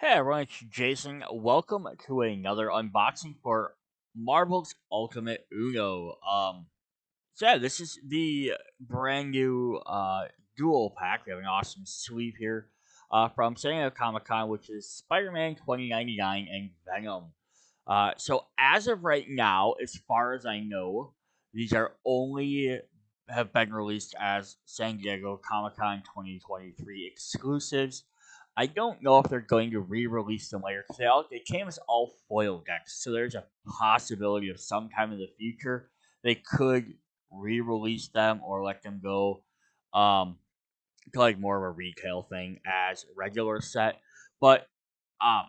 Hey everyone, it's Jason. Welcome to another unboxing for Marvel's Ultimate Uno. So this is the brand new dual pack. We have an awesome sleeve here from San Diego Comic Con, which is Spider-Man 2099 and Venom. So as of right now, as far as I know, these are only have been released as San Diego Comic Con 2023 exclusives. I don't know if they're going to re-release them later because they came as all foil decks, so there's a possibility of sometime in the future they could re-release them or let them go to like more of a retail thing as a regular set. But um,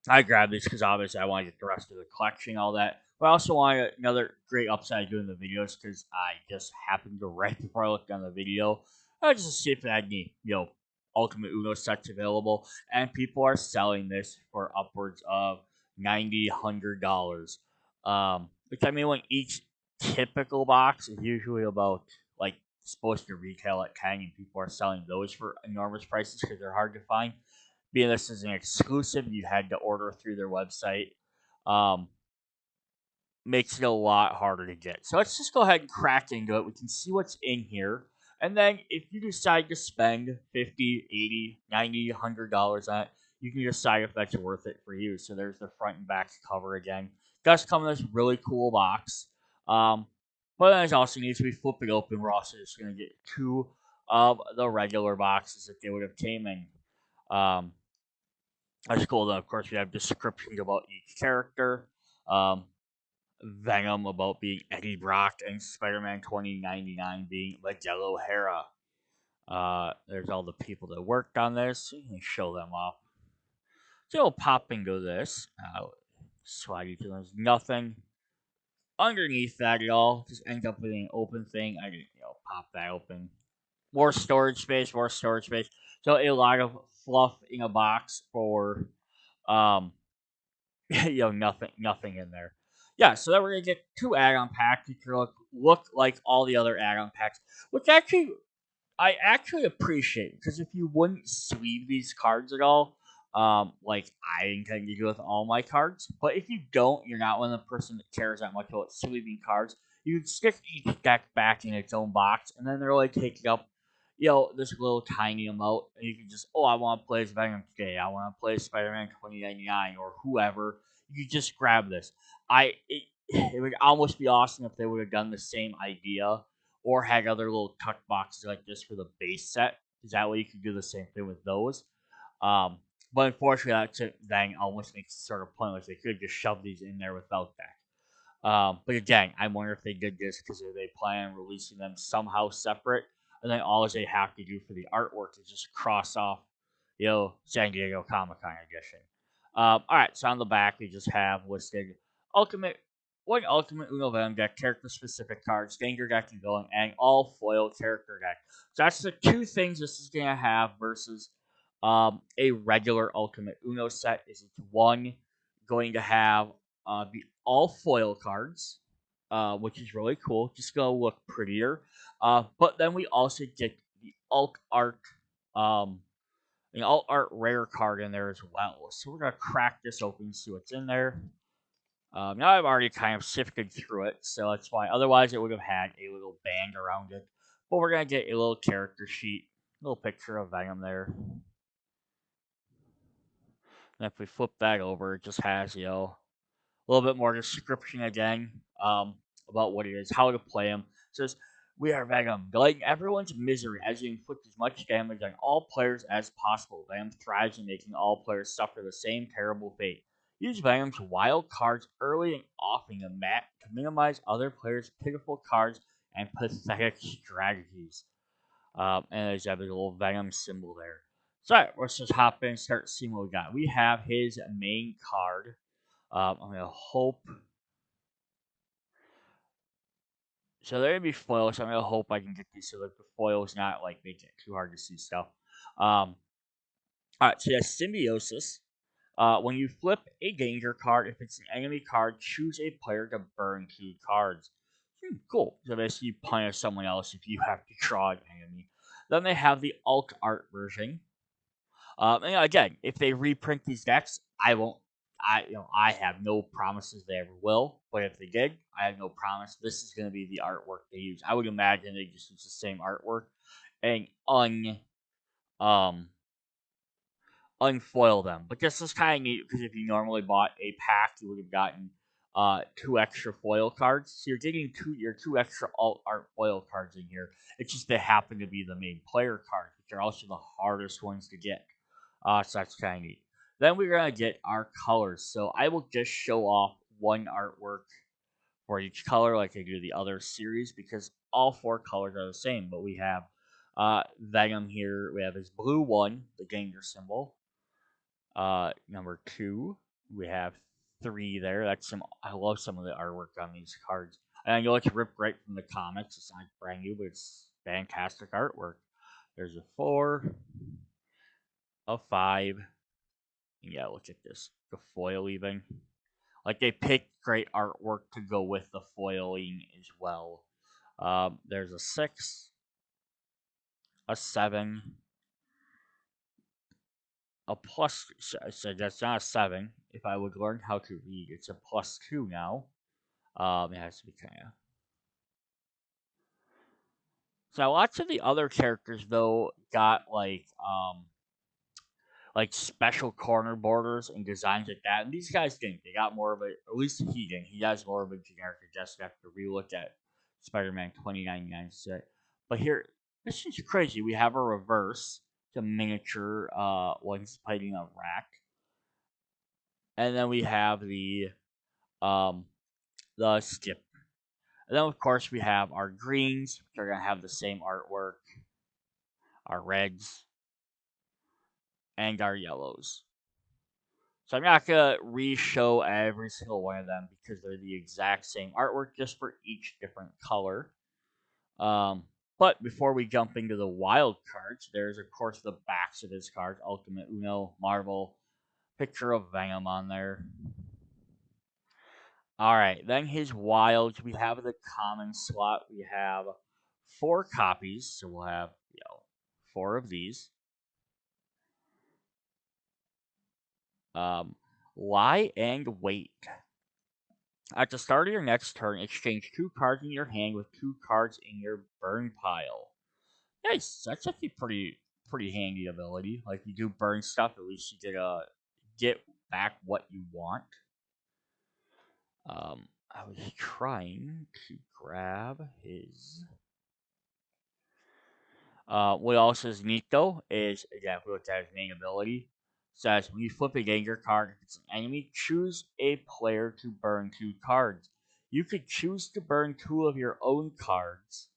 I grabbed this because obviously I want to get the rest of the collection, all that. But I also wanted another great upside doing the videos because I just happened to right before I looked on the video, just to see if it had any, Ultimate Uno sets available. And people are selling this for upwards of $90, $100. Which I mean, when each typical box is usually about like supposed to retail at 10, and people are selling those for enormous prices because they're hard to find. Being this is an exclusive, you had to order through their website. Um, Makes it a lot harder to get. So let's just go ahead and crack into it. We can see what's in here. And then if you decide to spend 50, 80, 90, $100 on it, you can decide if that's worth it for you. So there's the front and back cover again. Does come in this really cool box. Um, but then it also needs to be flipping open. We're also just going to get two of the regular boxes that they would have came in. Um, that's cool. Then, of course, we have descriptions about each character. Um, Venom about being Eddie Brock, and Spider-Man 2099 being Miguel O'Hara. There's all the people that worked on this. You can show them off. So we'll pop into this. Swaggy to there's nothing underneath that at all. Just ends up with an open thing. I can pop that open. More storage space, more storage space. So a lot of fluff in a box for nothing in there. Yeah, so then we're gonna get two add-on packs which look like all the other add-on packs, which actually I actually appreciate because if you wouldn't sleeve these cards at all, like I intend to do with all my cards, but if you don't, you're not one of the person that cares that much about sleeving cards. You can stick each deck back in its own box, and then they're only taking up, this little tiny amount, and you can just, I want to play as Venom today, I want to play Spider-Man 2099 or whoever. You just grab this. It would almost be awesome if they would have done the same idea or had other little tuck boxes like this for the base set. Because that way you could do the same thing with those. Um, but unfortunately, that then almost makes it sort of pointless. They could just shove these in there without that. But again, I wonder if they did this because they plan on releasing them somehow separate, and then all they have to do for the artwork is just cross off, San Diego Comic Con edition. All right, so on the back we just have listed Ultimate Ultimate Uno Venom deck, character specific cards, danger deck and villain, and all foil character deck. So that's the two things this is gonna have versus a regular Ultimate Uno set. Is it's one going to have the all foil cards, which is really cool. Just gonna look prettier. But then we also get the alt art, um, alt art rare card in there as well. So we're gonna crack this open and see what's in there. Now I've already kind of sifted through it, so that's why. Otherwise, it would have had a little band around it. But we're gonna get a little character sheet, little picture of Venom there. And if we flip that over, it just has a little bit more description again about what it is, how to play him. It says, "We are Venom, delighting everyone's misery as you inflict as much damage on all players as possible. Venom thrives in making all players suffer the same terrible fate. Use Venom's wild cards early and often to minimize other players' pitiful cards and pathetic strategies." And there's a little Venom symbol there. So, all right, let's just hop in and start seeing what we got. We have his main card. I'm gonna hope. So they're gonna be foils. So I'm gonna hope I can get these so that the foils not like making it too hard to see stuff. All right. So that's symbiosis. When you flip a danger card, if it's an enemy card, choose a player to burn 2 cards. Cool. So basically, you punish someone else if you have to draw an enemy. Then they have the alt art version. And again, if they reprint these decks, I won't. I have no promises they ever will. But if they did, I have no promise this is going to be the artwork they use. I would imagine they just use the same artwork and um unfoil them. But this is kind of neat because if you normally bought a pack, you would have gotten two extra foil cards. So you're getting two extra alt art foil cards in here. It's just they happen to be the main player cards, which are also the hardest ones to get. So that's kind of neat. Then we're gonna get our colors. So I will just show off one artwork for each color, like I do the other series, because all four colors are the same. But we have Venom here. We have his blue one, the danger symbol. Number two, we have three there. That's some. I love some of the artwork on these cards. And I know it's ripped right from the comics. It's not brand new, but it's fantastic artwork. There's a four, a five. Yeah, look at this. The foil even. Like they picked great artwork to go with the foiling as well. There's a six, a seven, a plus. So that's not a seven. If I would learn how to read, it's a +2 now. It has to be kind of. So lots of the other characters though got like special corner borders and designs like that, and these guys didn't. They got more of a. At least he didn't. He has more of a generic. Just have to relook at Spider-Man 2099 set. But here, this is crazy. We have a reverse, the miniature one's fighting a rack, and then we have um the skip. And then, of course, we have our greens, which are going to have the same artwork, our reds, and our yellows. So I'm not going to re-show every single one of them because they're the exact same artwork, just for each different color. But before we jump into the wild cards, there's, of course, the backs of his cards. Ultimate Uno, Marvel, picture of Venom on there. Alright, then his wilds, we have the common slot. We have 4 copies, so we'll have, 4 of these. Lie and wait. At the start of your next turn, exchange 2 cards in your hand with 2 cards in your burn pile. Nice. That's actually pretty handy ability. Like you do burn stuff, at least you get back what you want. I was trying to grab his. What else is neat though is, again, if we look at his main ability, says when you flip a danger card, if it's an enemy, choose a player to burn 2 cards. You could choose to burn 2 of your own cards,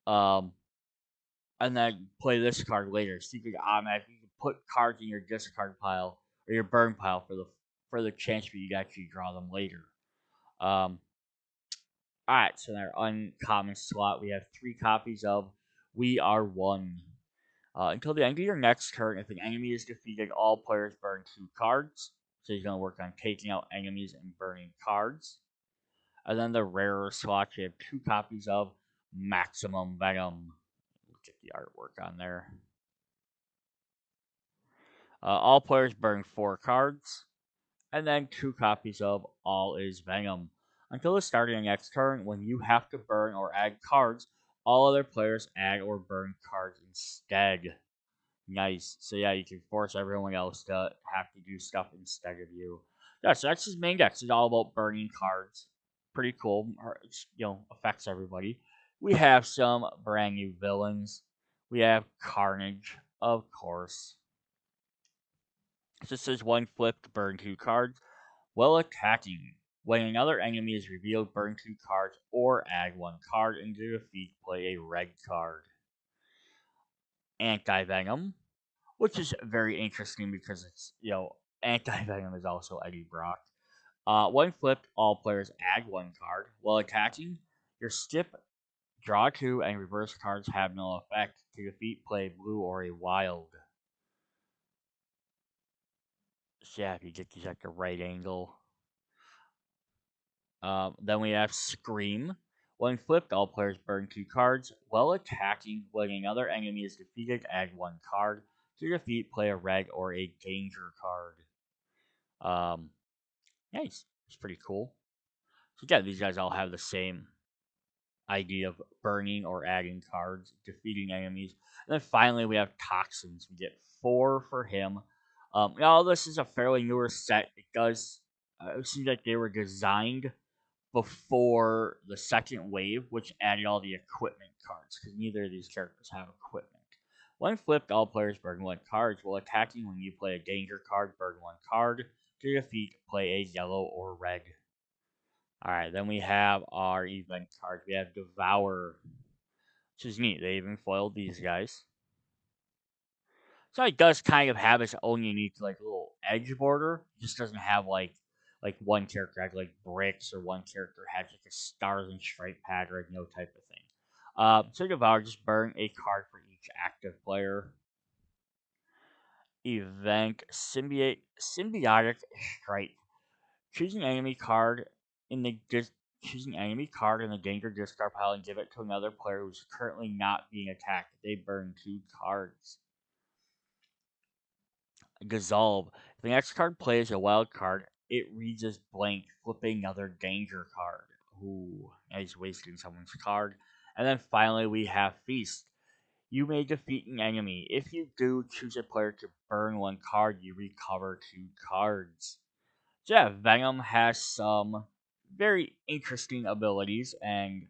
um, and then play this card later. So you could automatically put cards in your discard pile or your burn pile for the chance for you to actually draw them later. Um, Alright, so in our uncommon slot, we have 3 copies of We Are One. Until the end of your next turn, if an enemy is defeated, all players burn 2 cards. So he's going to work on taking out enemies and burning cards. And then the rarer slot, you have 2 copies of Maximum Venom. Look at the artwork on there. All players burn 4 cards. And then 2 copies of All Is Venom. Until the start of your next turn, when you have to burn or add cards, all other players add or burn cards instead. Nice. So yeah, you can force everyone else to have to do stuff instead of you. Yeah, so that's his main deck. It's all about burning cards. Pretty cool. It's, affects everybody. We have some brand new villains. We have Carnage, of course. This is one flip to burn 2 cards. While attacking, when another enemy is revealed, burn 2 cards or add 1 card into defeat, play a red card. Anti-Venom, which is very interesting because it's, Anti-Venom is also Eddie Brock. When flipped, all players add 1 card. While attacking, your skip, draw 2, and reverse cards have no effect. To defeat, play blue or a wild. So yeah, if you get these at the right angle. Then we have Scream. When flipped, all players burn 2 cards. While attacking, when another enemy is defeated, add 1 card. To defeat, play a red or a danger card. Yeah, it's pretty cool. So yeah, these guys all have the same idea of burning or adding cards, defeating enemies. And then finally, we have Toxins. We get 4 for him. Now, this is a fairly newer set. It seems like they were designed before the second wave, which added all the equipment cards, because neither of these characters have equipment. When flipped, all players burn 1 card. While attacking, when you play a danger card, burn 1 card. To defeat, play a yellow or red. Alright, then we have our event cards. We have Devour, which is neat. They even foiled these guys. So it does kind of have its own unique like little edge border. It just doesn't have like one character has like bricks or one character has like a stars and stripe pattern, no type of thing. So Devour, just burn a card for each active player. Event Symbiotic Strike. Choosing enemy card in the choosing enemy card in the danger discard pile and give it to another player who's currently not being attacked. They burn 2 cards. Dissolve. If the next card plays a wild card, it reads as blank, flipping another danger card. Ooh, he's wasting someone's card. And then finally we have Feast. You may defeat an enemy. If you do, choose a player to burn 1 card. You recover 2 cards. So yeah, Venom has some very interesting abilities and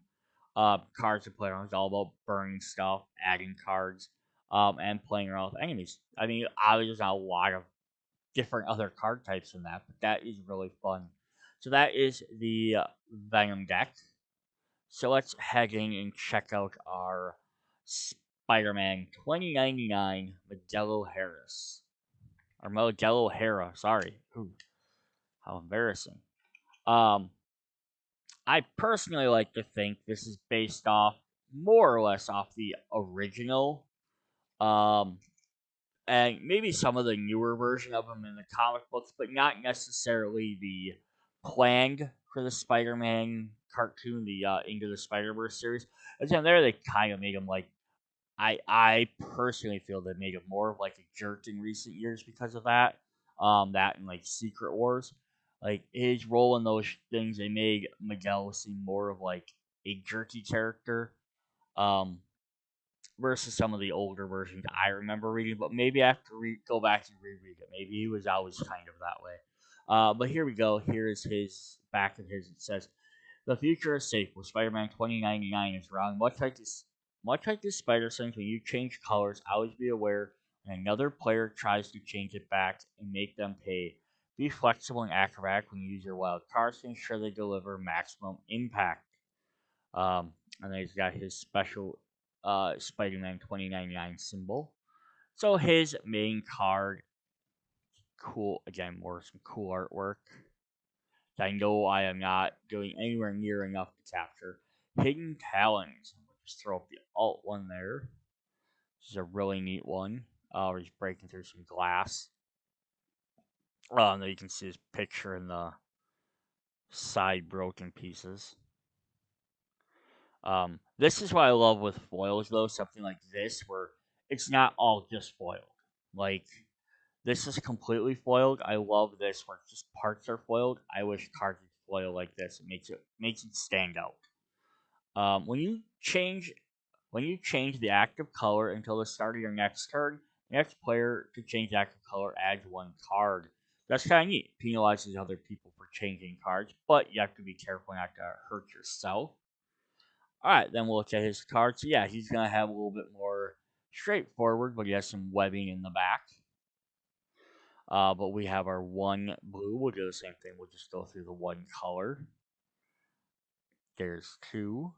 cards to play around. It's all about burning stuff, adding cards, and playing around with enemies. I mean, obviously there's not a lot of different other card types in that, but that is really fun. So that is the Venom deck. So let's head in and check out our Spider-Man 2099 Modelo Harris. Or Modelo Hera, sorry. Ooh, how embarrassing. Um, I personally like to think this is based off more or less off the original, um, and maybe some of the newer version of them in the comic books, but not necessarily the planned for the Spider-Man cartoon, the Into the Spider-Verse series. Again, there they kind of made him like I personally feel they made him more of like a jerk in recent years because of that. That and like Secret Wars, like his role in those things, they made Miguel seem more of like a jerky character. Um, versus some of the older versions I remember reading, but maybe I have to go back and reread it. Maybe he was always kind of that way. But here we go. Here is his back of his. It says, "The future is safe. With Spider-Man 2099 is wrong. Much like this spider sense, when you change colors, always be aware when another player tries to change it back and make them pay. Be flexible and acrobatic when you use your wild cards to ensure they deliver maximum impact." And then he's got his special Spider-Man 2099 symbol. So his main card, cool again, more some cool artwork. I know I am not doing anywhere near enough to capture. Hidden Talons. Just throw up the alt one there. This is a really neat one. Where he's breaking through some glass. And then you can see his picture in the side broken pieces. This is what I love with foils, though. Something like this, where it's not all just foiled. Like, this is completely foiled. I love this, where just parts are foiled. I wish cards would foil like this. It makes it stand out. Um, when you change when you change the active color until the start of your next turn, the next player to change the active color adds 1 card. That's kind of neat. Penalizes other people for changing cards, but you have to be careful not to hurt yourself. Alright, then we'll look at his card. So yeah, he's going to have a little bit more straightforward, but he has some webbing in the back. But we have our 1 blue. We'll do the same thing. We'll just go through the 1 color. There's 2.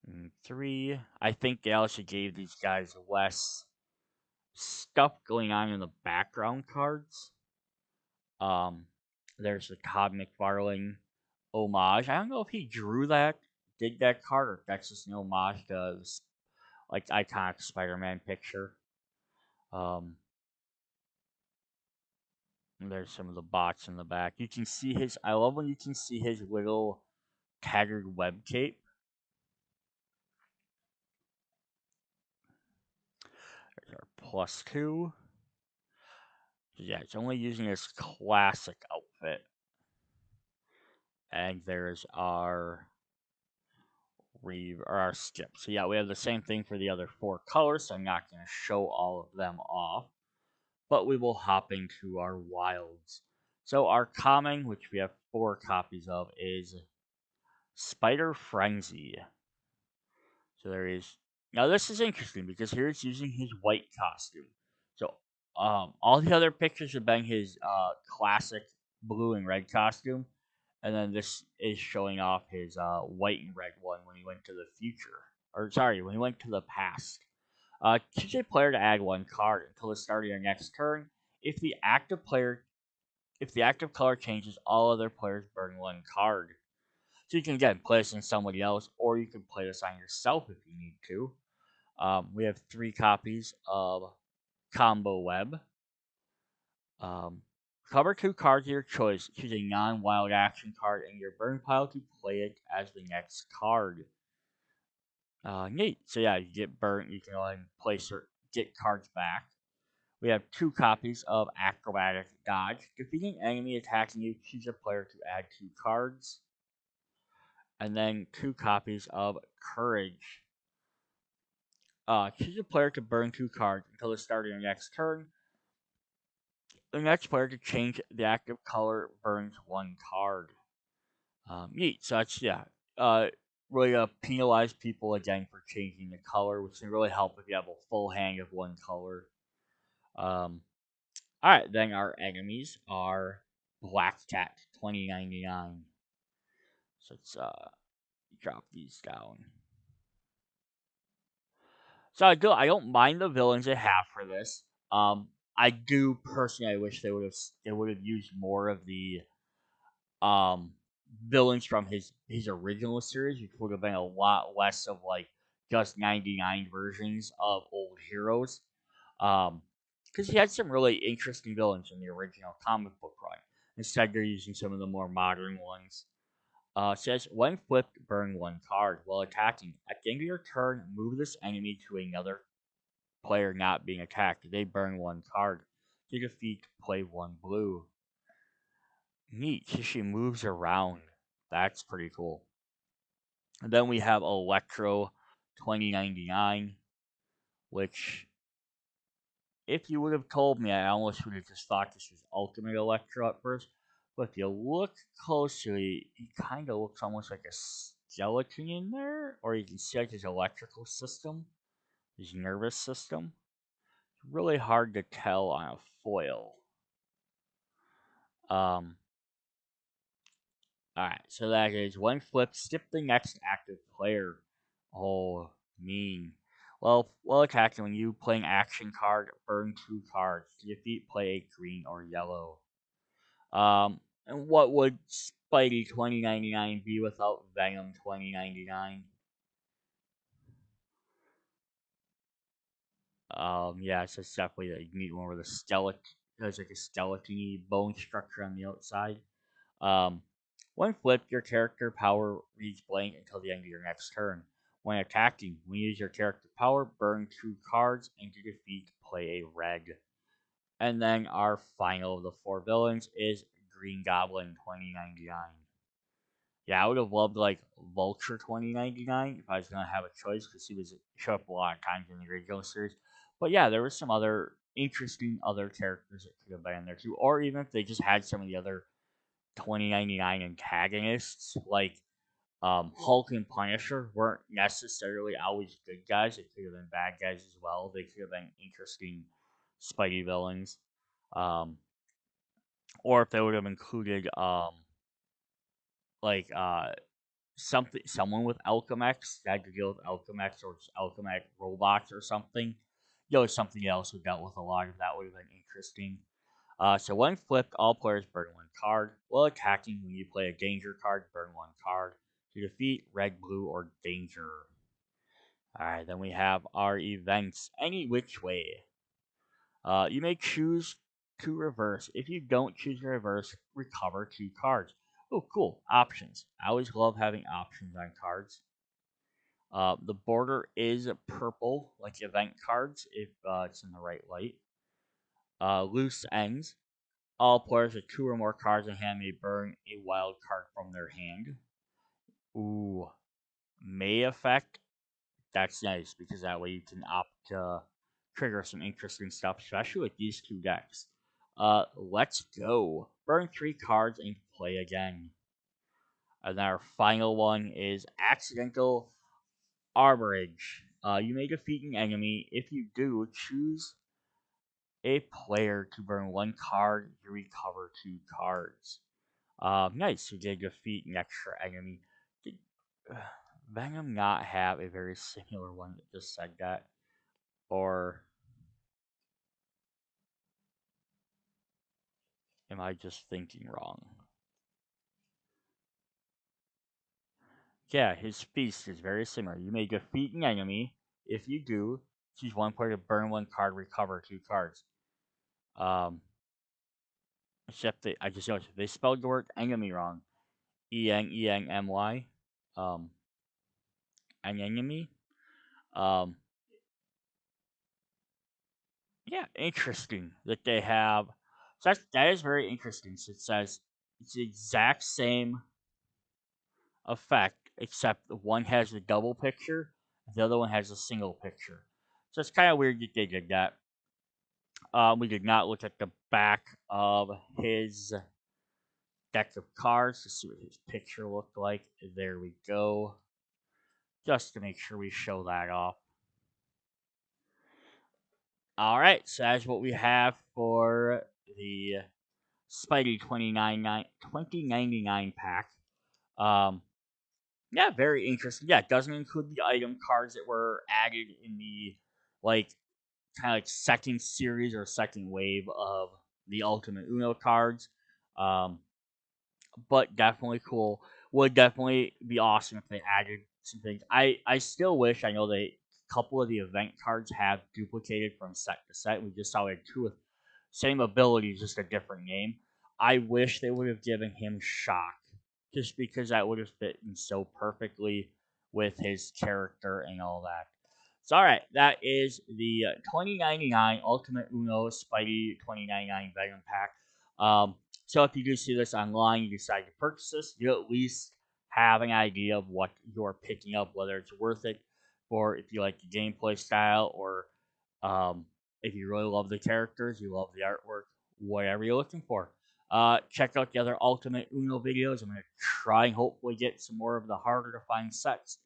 And 3. I think they also gave these guys less stuff going on in the background cards. Um, there's the Todd McFarlane homage. I don't know if he drew that, did that card, or if that's just an homage to this, like, iconic Spider-Man picture. And there's some of the bots in the back. You can see his. I love when you can see his little tattered web cape. There's our +2. So yeah, it's only using his classic outfit. And there's our or our skip. So yeah, we have the same thing for the other 4 colors, so I'm not going to show all of them off. But we will hop into our wilds. So our common, which we have 4 copies of, is Spider Frenzy. So there is. Now this is interesting because here it's using his white costume. So all the other pictures have been his classic blue and red costume, and then this is showing off his white and red one when he went to the future, or sorry, when he went to the past. Choose a player to add 1 card until the start of your next turn. If the active color changes, all other players burn 1 card. So you can again play this on somebody else, or you can play this on yourself if you need to. We have 3 copies of Combo Web. Cover 2 cards of your choice. Choose a non-wild action card in your burn pile to play it as the next card. Neat. So yeah, you get burnt. You can go ahead and place or get cards back. We have 2 copies of Acrobatic Dodge. Defeating enemy attacking you, choose a player to add 2 cards. And then 2 copies of Courage. Choose a player to burn 2 cards until the start of your next turn. The next player to change the active color burns 1 card. Neat. So that's, yeah, really penalize people again for changing the color, which can really help if you have a full hand of 1 color. Alright, then our enemies are Black Cat 2099. So let's drop these down. So I don't mind the villains they have for this. I do personally, I wish they would have used more of the um villains from his original series, which would have been a lot less of like just 99 versions of old heroes. Because he had some really interesting villains in the original comic book run. Instead, they're using some of the more modern ones. Says when flipped, burn 1 card while attacking. At the end of your turn, move this enemy to another player not being attacked. They burn 1 card. To defeat, play 1 blue. Neat. She moves around. That's pretty cool. And then we have Electro 2099, which, if you would have told me, I almost would have just thought this was Ultimate Electro at first. But if you look closely, he kind of looks almost like a skeleton in there, or you can see like his electrical system, his nervous system. It's really hard to tell on a foil. Alright, so that is 1 flip, skip the next active player. Oh, mean. Well attacking, when you play an action card, burn 2 cards. To defeat, play a green or yellow. And what would Spidey 2099 be without Venom 2099? Yeah, it's just definitely a neat one with a skeleton. There's like a skeleton bone structure on the outside. Um, when flipped, your character power reads blank until the end of your next turn. When attacking, when you use your character power, burn 2 cards, and to defeat, play a red. And then our final of the 4 villains is Green Goblin 2099. Yeah, I would have loved like Vulture 2099 if I was gonna have a choice because he was show up a lot of times in the original series. But yeah, there was some other interesting other characters that could have been in there too, or even if they just had some of the other 2099 antagonists like Hulk and Punisher weren't necessarily always good guys. They could have been bad guys as well. They could have been interesting Spidey villains. Um, or if they would have included like someone with Alchemax that had to deal with Alchemax or Alchemax robots or something. Something else who dealt with a lot of that would have been interesting. So when flipped, all players burn 1 card. While attacking, when you play a danger card, burn 1 card. To defeat, red, blue, or danger. Alright, then we have our events. Any which way. You may choose to reverse. If you don't choose to reverse, recover 2 cards. Oh, cool. Options. I always love having options on cards. The border is purple, like event cards, if it's in the right light. Loose ends. All players with two or more cards in hand may burn a wild card from their hand. Ooh, May effect. That's nice because that way you can opt to trigger some interesting stuff, especially with these two decks. Let's go. Burn three cards and play again. And then our final one is accidental armorage. You may defeat an enemy. If you do, choose a player to burn one card. You recover two cards. Nice. You did defeat an extra enemy. Did Venom not have a very similar one that just said that? Or am I just thinking wrong? Yeah, his feast is very similar. You may defeat an enemy. If you do, choose one player to burn one card, recover two cards. Um, Except that I just noticed they spelled the word enemy wrong. Enemy. Um, an enemy. Um, yeah, interesting that they have. So that is very interesting. So it says it's the exact same effect, except one has a double picture, the other one has a single picture. So it's kind of weird that they did that. We did not look at the back of his deck of cards to see what his picture looked like. There we go. Just to make sure we show that off. Alright, so that's what we have for the Spidey 2099 pack. Um, yeah, very interesting. Yeah, it doesn't include the item cards that were added in the like kind of like second series or second wave of the Ultimate Uno cards. Um, but definitely cool. Would definitely be awesome if they added some things. I still wish I know they a couple of the event cards have duplicated from set to set. We just saw like two with same abilities, just a different name. I wish they would have given him Shock, just because that would have fit in so perfectly with his character and all that. So, all right, that is the 2099 Ultimate Uno Spidey 2099 Venom Pack. So, if you do see this online, you decide to purchase this, you at least have an idea of what you're picking up, whether it's worth it, or if you like the gameplay style, or um, if you really love the characters, you love the artwork, whatever you're looking for. Check out the other Ultimate Uno videos. I'm going to try and hopefully get some more of the harder to find sets